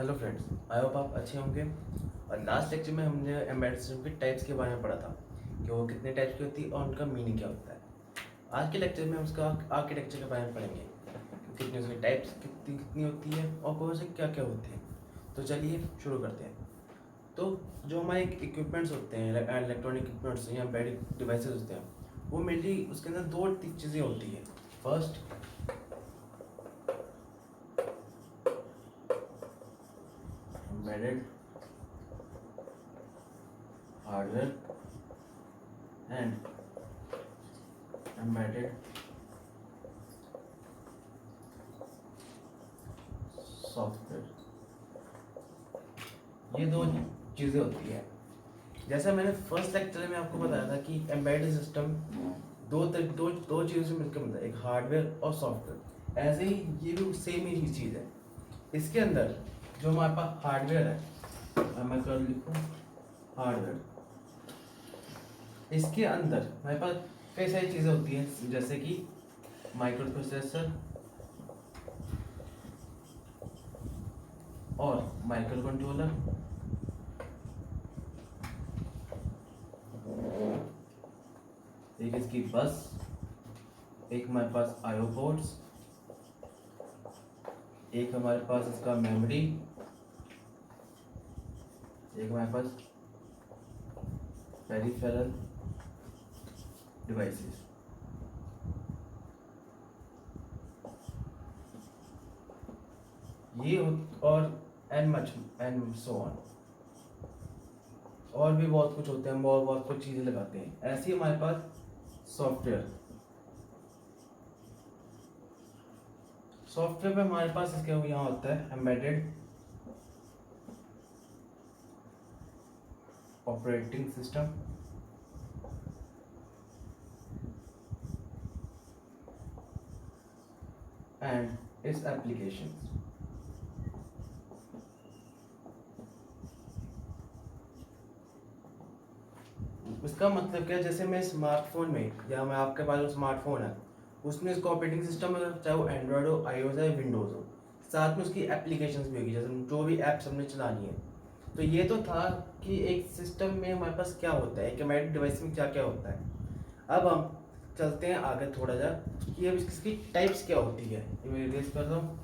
Hello friends, I hope आप अच्छे होंगे। और लास्ट लेक्चर में हमने एम्बेडेड सिस्टम के टाइप्स के बारे में पढ़ा था कि वो कितने टाइप्स की होती है और उनका मीनिंग क्या होता है। आज के लेक्चर में हम उसका आर्किटेक्चर के बारे में पढ़ेंगे, कितनी उसकी टाइप्स कितनी कितनी होती है और कौन से क्या क्या होते हैं। तो चलिए शुरू करते हैं। तो जो हमारे इक्विपमेंट्स होते हैं, इलेक्ट्रॉनिक इक्विपमेंट्स या एम्बेडेड डिवाइसेस होते हैं, वो मेनली उसके अंदर दो चीज़ें होती हैं। First, embedded hardware and embedded software. ये दो चीज़ें होती है। जैसा मैंने फर्स्ट लेक्चर में आपको बताया था कि एम्बेडेड सिस्टम दो चीज़ों से मिलकर बनता है, एक हार्डवेयर और सॉफ्टवेयर। ऐसे ही ये भी सेम ही चीज़ है। इसके अंदर जो हमारे पास हार्डवेयर है, मैं कर लिखूँ हार्डवेयर, इसके अंदर हमारे पास कई सारी चीज़ें होती हैं, जैसे कि माइक्रो प्रोसेसर और माइक्रो कंट्रोलर, एक इसकी बस, एक हमारे पास आईओ पोर्ट्स, एक हमारे पास इसका मेमोरी, एक हमारे पास पेरिफेरल डिवाइसेस। ये और एंड सो ऑन, और भी बहुत कुछ होते हैं, हम बहुत बहुत कुछ चीज़ें लगाते हैं। ऐसे ही हमारे पास सॉफ्टवेयर पे हमारे पास इसके यहाँ होता है embedded operating system and it's applications. इसका मतलब क्या है, जैसे मैं स्मार्टफोन में या मैं आपके पास जो स्मार्टफोन है उसमें इसका ऑपरेटिंग सिस्टम है, चाहे वो एंड्रॉयड हो, आईओएस है, विंडोज़ हो, साथ में उसकी एप्लीकेशंस भी होगी, जैसे जो भी ऐप्स हमने चलानी है। तो ये तो था कि एक सिस्टम में हमारे पास क्या होता है, एक एम्बेडेड डिवाइस में क्या क्या होता है। अब हम चलते हैं आगे थोड़ा सा कि अब इसकी टाइप्स क्या होती है। ये मैं इरेज कर रहा हूँ।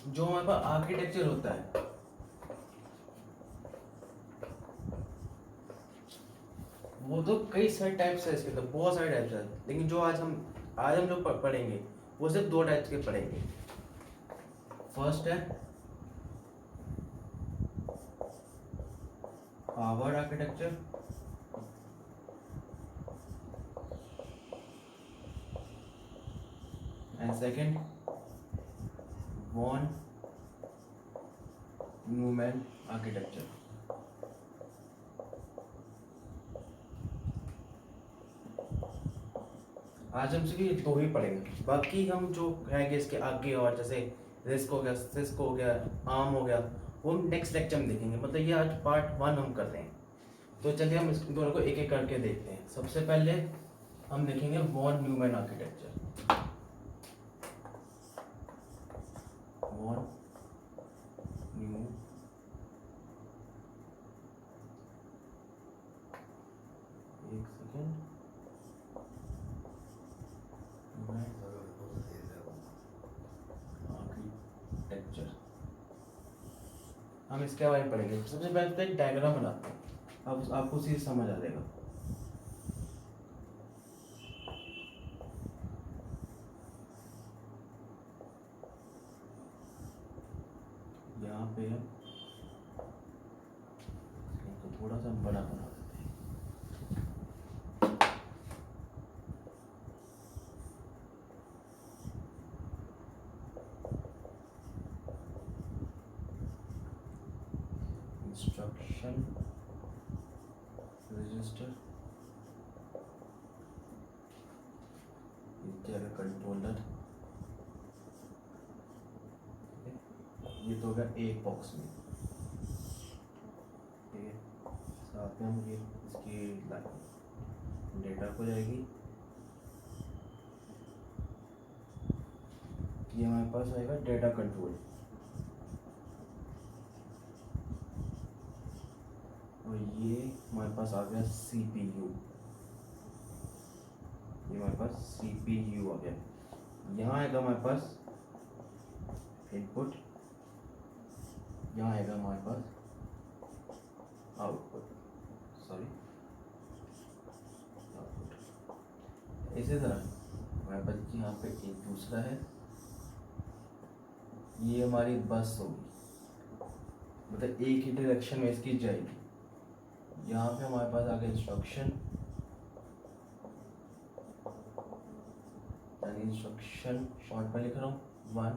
जो हमारे पास आर्किटेक्चर होता है, वो तो कई सारे टाइप्स है, इसके तो बहुत सारे टाइप्स है, लेकिन जो आज हम जो पढ़ेंगे वो सिर्फ दो टाइप्स के पढ़ेंगे। फर्स्ट है Harvard architecture and second von Neumann architecture. आज हम सिर्फ दो ही पढ़ेंगे, बाकी हम जो रहेंगे इसके आगे, और जैसे रिस्क हो गया, सिस्क हो गया, आर्म हो गया, वो हम नेक्स्ट लेक्चर में देखेंगे। मतलब ये आज पार्ट 1 हम कर रहे हैं। तो चलिए हम इस दोनों को एक एक करके देखते हैं। सबसे पहले हम देखेंगे von Neumann architecture. Von new एक सेकेंड आर्किटेक्चर। हम इसके बारे में पढ़ेंगे। सबसे पहले तो एक डायग्राम बनाते हैं, अब आपको उसी से समझ आ जाएगा। यहाँ पे तो थोड़ा सा बड़ा बना देते हैं। इंस्ट्रक्शन रजिस्टर, कंट्रोलर, ये तो होगा एक बॉक्स में। साथ में हम ये इसकी डेटा को जाएगी, ये हमारे पास आएगा डेटा कंट्रोल, और ये हमारे पास आ गया CPU, ये हमारे पास CPU आ गया। यहाँ आएगा हमारे पास इनपुट, यहाँ आएगा हमारे पास आउटपुट, सॉरी आउटपुट। इसी तरह हमारे पास यहाँ पे एक दूसरा है, ये हमारी बस होगी, मतलब एक ही डायरेक्शन में इसकी जाएगी। यहाँ पे हमारे पास आ गया इंस्ट्रक्शन, यानी इंस्ट्रक्शन शॉर्ट में लिख रहा हूँ 1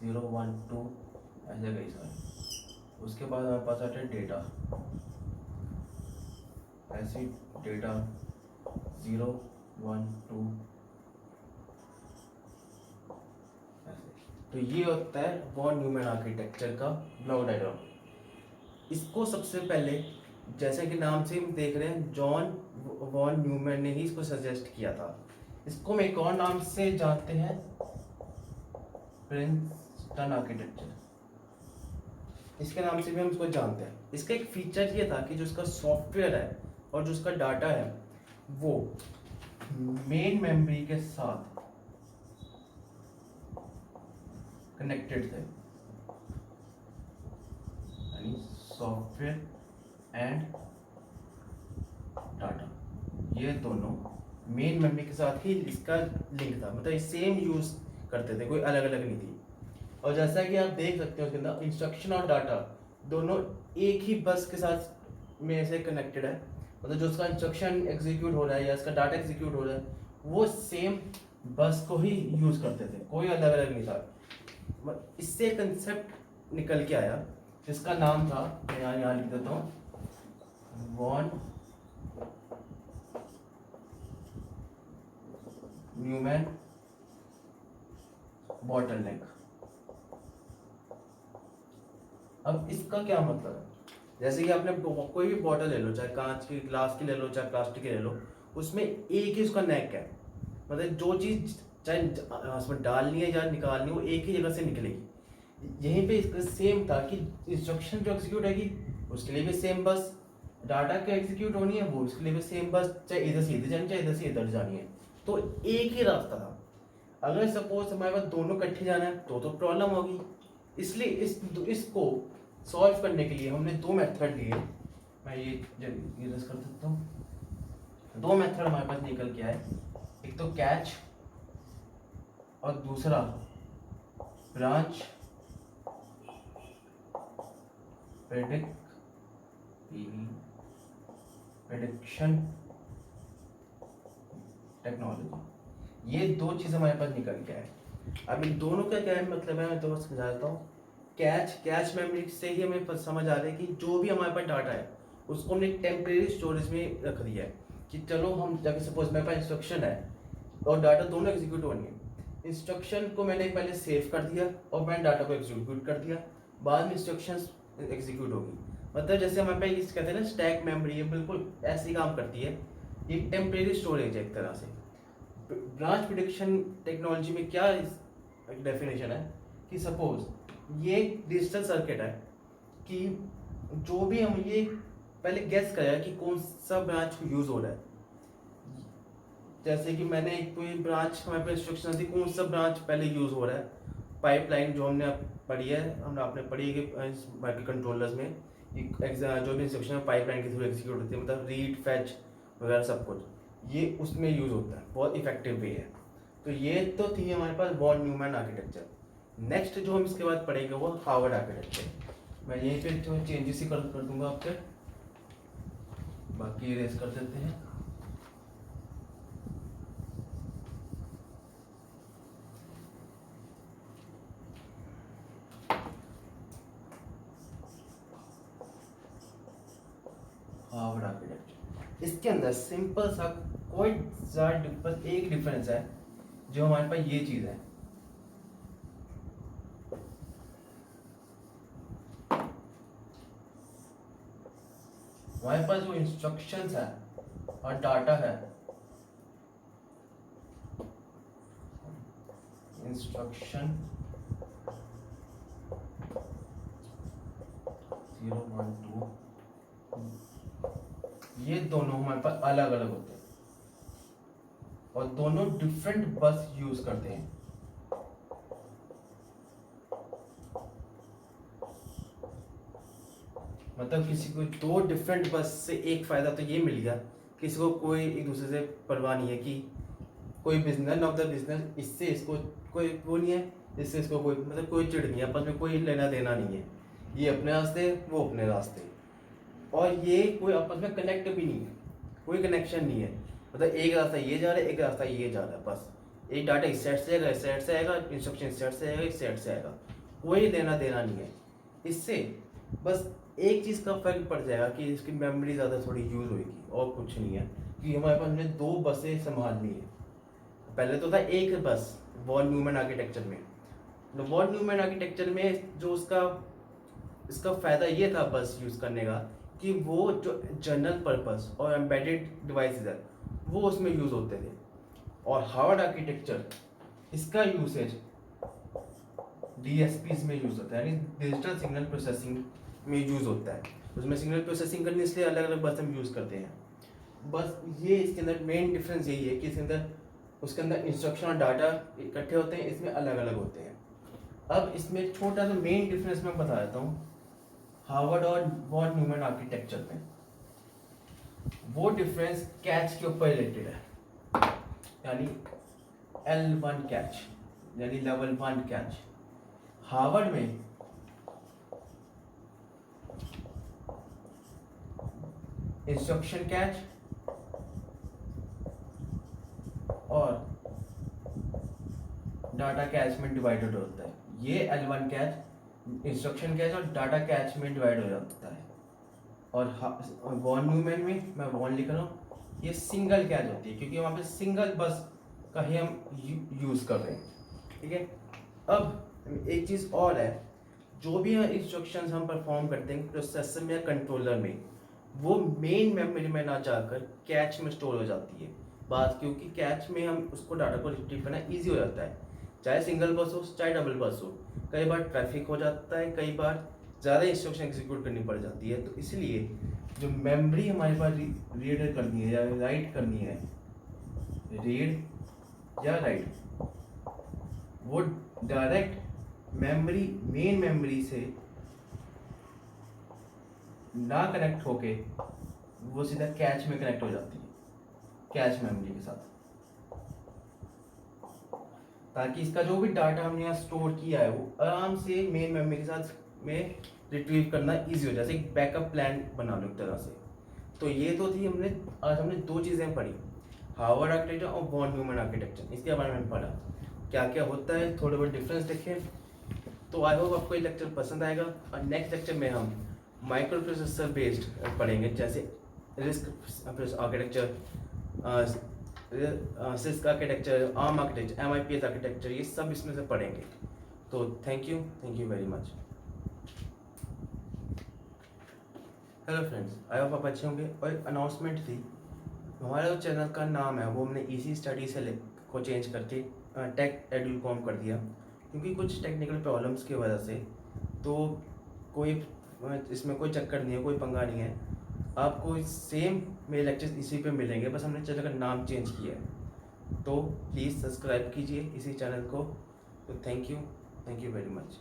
0 1 2 ऐसे कई सारे। उसके बाद हमारे पास आता है डेटा, ऐसे डेटा 0 1 2 ऐसे। तो ये होता है वॉन न्यूमैन आर्किटेक्चर का ब्लॉक डायग्राम। इसको सबसे पहले, जैसे कि नाम से हम देख रहे हैं, जॉन वॉन न्यूमैन ने ही इसको सजेस्ट किया था। इसको हम एक और नाम से जानते हैं, प्रिंसटन आर्किटेक्चर, इसके नाम से भी हम इसको जानते हैं। इसका एक फीचर ये था कि जो इसका सॉफ्टवेयर है और जो उसका डाटा है वो मेन मेमोरी के साथ कनेक्टेड थे, यानी सॉफ्टवेयर एंड डाटा ये दोनों मेन मेमोरी के साथ ही इसका लिंक था, मतलब सेम यूज करते थे, कोई अलग अलग नहीं थी। और जैसा कि आप देख सकते हो उसके अंदर इंस्ट्रक्शन और डाटा दोनों एक ही बस के साथ में से कनेक्टेड है, मतलब जो उसका इंस्ट्रक्शन एग्जीक्यूट हो रहा है या इसका डाटा एग्जीक्यूट हो रहा है वो सेम बस को ही यूज करते थे, कोई अलग अलग नहीं था। इससे कंसेप्ट निकल के आया जिसका नाम था, मैं यहाँ लिख देता हूँ, वॉन न्यूमैन बॉटलनेक। अब इसका क्या मतलब है, जैसे कि आपने कोई भी बॉटल ले लो, चाहे कांच की, ग्लास की ले लो, चाहे प्लास्टिक की ले लो, उसमें एक ही उसका नेक है, मतलब जो चीज़ चाहे उसमें डालनी है या निकालनी हो एक ही जगह से निकलेगी। यहीं पे इसका सेम था कि इंस्ट्रक्शन जो एग्जीक्यूट होगी उसके लिए भी सेम बस, डाटा क्या एग्जीक्यूट होनी है वो उसके लिए भी सेम बस, चाहे इधर से इधर जानी चाहे इधर से इधर जानी है, तो एक ही रास्ता था। अगर सपोज हमारे पास दोनों इकट्ठे जाना है तो प्रॉब्लम होगी, इसलिए इसको सॉल्व करने के लिए हमने दो मेथड लिए। मैं ये यूज कर सकता हूँ। दो मेथड हमारे पास निकल के आए, एक तो कैच और दूसरा ब्रांच प्रेडिक्शन टेक्नोलॉजी। ये दो चीज़ हमारे पास निकल के आए। अब इन दोनों का क्या मतलब है मैं तो समझा देता हूँ। कैच मेमोरी से ही हमें समझ आ रहा है कि जो भी हमारे पास डाटा है उसको हमने टेम्परेरी स्टोरेज में रख दिया है कि चलो हम जब सपोज मेरे पास इंस्ट्रक्शन है और डाटा दोनों एग्जीक्यूट होनी है, इंस्ट्रक्शन को मैंने पहले सेव कर दिया और मैंने डाटा को एग्जीक्यूट कर दिया, बाद में इंस्ट्रक्शंस एग्जीक्यूट होगी। मतलब जैसे हमारे पास कहते हैं ना स्टैक मेमोरी, है बिल्कुल ऐसी काम करती है, ये टेम्परेरी स्टोरेज है एक तरह से। ब्रांच प्रेडिक्शन टेक्नोलॉजी में क्या डेफिनेशन है कि सपोज ये डिजिटल सर्किट है कि जो भी हम ये पहले गेस करेगा कि कौन सा ब्रांच यूज हो रहा है। जैसे कि मैंने एक कोई ब्रांच हमारे पास इंस्ट्रक्शन थी कौन सा ब्रांच पहले यूज हो रहा है, पाइपलाइन जो हमने पढ़ी है, आपने पढ़ी है कि माइक्रो कंट्रोलर्स में जो भी इंस्ट्रक्शन है पाइपलाइन के थ्रू एग्जीक्यूट होती है, मतलब रीड फैच वगैरह सब कुछ ये उसमें यूज होता है, बहुत इफेक्टिव वे है। तो ये तो थी हमारे पास वॉन न्यूमैन आर्किटेक्चर। नेक्स्ट जो हम इसके बाद पढ़ेंगे वो हार्वर्ड आर्किटेक्चर। मैं यहीं पे जो चेंजेस ही कर दूंगा आपके, बाकी इरेज कर देते हैं। हार्वर्ड आर्किटेक्चर, इसके अंदर सिंपल सा कोई ज़्यादा एक डिफरेंस है जो हमारे पास ये चीज़ है, हमारे पास जो इंस्ट्रक्शंस है और डाटा है इंस्ट्रक्शन 0 1 2, ये दोनों हमारे पास अलग अलग होते हैं और दोनों डिफरेंट बस यूज करते हैं। मतलब किसी को दो डिफरेंट बस से एक फायदा तो ये मिल गया, किसी को कोई एक दूसरे से परवाह नहीं है कि कोई बिजनेस ऑफ द बिजनेस, इससे इसको कोई वो नहीं है, इससे इसको कोई मतलब कोई चिढ़ नहीं है, आपस में कोई लेना देना नहीं है, ये अपने रास्ते वो अपने रास्ते, और ये कोई आपस में कनेक्ट भी नहीं है, कोई कनेक्शन नहीं है। मतलब एक रास्ता ये जा रहा है, एक रास्ता ये जा रहा है, बस एक डाटा इस साइड से आएगा, इस साइड से आएगा, इंस्ट्रक्शन इस साइड से आएगा, इस साइड से आएगा, कोई लेना देना नहीं है। इससे बस एक चीज़ का फर्क पड़ जाएगा कि इसकी मेमोरी ज़्यादा थोड़ी यूज़ होगी, और कुछ नहीं है कि हमारे पास में दो बसें संभालनी है। पहले तो था एक बस वॉन न्यूमैन आर्किटेक्चर में। तो वॉन न्यूमैन आर्किटेक्चर में जो इसका फ़ायदा ये था बस यूज़ करने का कि वो जो जनरल पर्पस और एम्बेडेड डिवाइसेस है वो उसमें यूज़ होते थे। और हार्वर्ड आर्किटेक्चर, इसका यूसेज DSPs में यूज़ होता है, यानी डिजिटल सिग्नल प्रोसेसिंग में यूज़ होता है। उसमें सिग्नल प्रोसेसिंग करने इसलिए अलग अलग बस हम यूज़ करते हैं। बस ये इसके अंदर मेन डिफरेंस यही है कि उसके अंदर इंस्ट्रक्शन और डाटा इकट्ठे होते हैं, इसमें अलग अलग होते हैं। अब इसमें एक छोटा सा मेन डिफरेंस मैं बता देता हूँ हार्वर्ड और वॉन न्यूमैन आर्किटेक्चर में। वो डिफरेंस कैच के ऊपर रिलेटेड है, यानी L1 कैच, यानी लेवल 1 कैच। हार्वर्ड में इंस्ट्रक्शन कैच और डाटा कैच में डिवाइडेड होता है। ये L1 कैच इंस्ट्रक्शन कैच और डाटा कैच में डिवाइड हो जाता है। और वॉन न्यूमैन में, मैं वॉन लिख रहा हूँ, ये सिंगल कैच होती है क्योंकि वहाँ पे सिंगल बस का ही हम यूज़ कर रहे हैं। ठीक है, अब एक चीज़ और है, जो भी इंस्ट्रक्शंस हम परफॉर्म करते हैं प्रोसेसर में या कंट्रोलर में, वो मेन मेमोरी में ना जाकर कैच में स्टोर हो जाती है। बात क्योंकि कैच में हम उसको डाटा को रिट्रीव करना ईजी हो जाता है, चाहे सिंगल बस हो चाहे डबल बस हो। कई बार ट्रैफिक हो जाता है, कई बार ज़्यादा इंस्ट्रक्शन एग्जीक्यूट करनी पड़ जाती है, तो इसलिए जो मेमोरी हमारे पास रीड करनी है या राइट करनी है, रीड या राइट, वो डायरेक्ट मेमोरी मेन मेमोरी से ना कनेक्ट होके वो सीधा कैच में कनेक्ट हो जाती है, कैच मेमोरी के साथ, ताकि इसका जो भी डाटा हमने यहाँ स्टोर किया है वो आराम से मेन मेमोरी के साथ में रिट्रीव करना इजी हो जाए, जैसे एक बैकअप प्लान बना लो एक तरह से। तो ये तो थी आज हमने दो चीज़ें पढ़ी, हार्वर्ड आर्किटेक्चर और वॉन न्यूमैन आर्किटेक्चर, इसके बारे में पढ़ा क्या क्या होता है, थोड़े बहुत डिफरेंस देखे। तो आई होप आपको ये लेक्चर पसंद आएगा, और नेक्स्ट लेक्चर में हम माइक्रो प्रोसेसर बेस्ड पढ़ेंगे, जैसे risk architecture, six architecture, arm architecture, MIPS architecture, ये सब इसमें से पढ़ेंगे। तो thank you very much. Hello friends, I hope आप अच्छे होंगे। और एक अनाउंसमेंट थी, हमारा जो चैनल का नाम है वो हमने इजी स्टडी से को चेंज करके टेक एडुकॉम कर दिया, क्योंकि कुछ टेक्निकल प्रॉब्लम्स की वजह से। तो कोई इसमें कोई चक्कर नहीं है, कोई पंगा नहीं है, आपको सेम मेरे लेक्चर्स इसी पे मिलेंगे, बस हमने चैनल का नाम चेंज किया है। तो प्लीज़ सब्सक्राइब कीजिए इसी चैनल को। तो थैंक यू वेरी मच।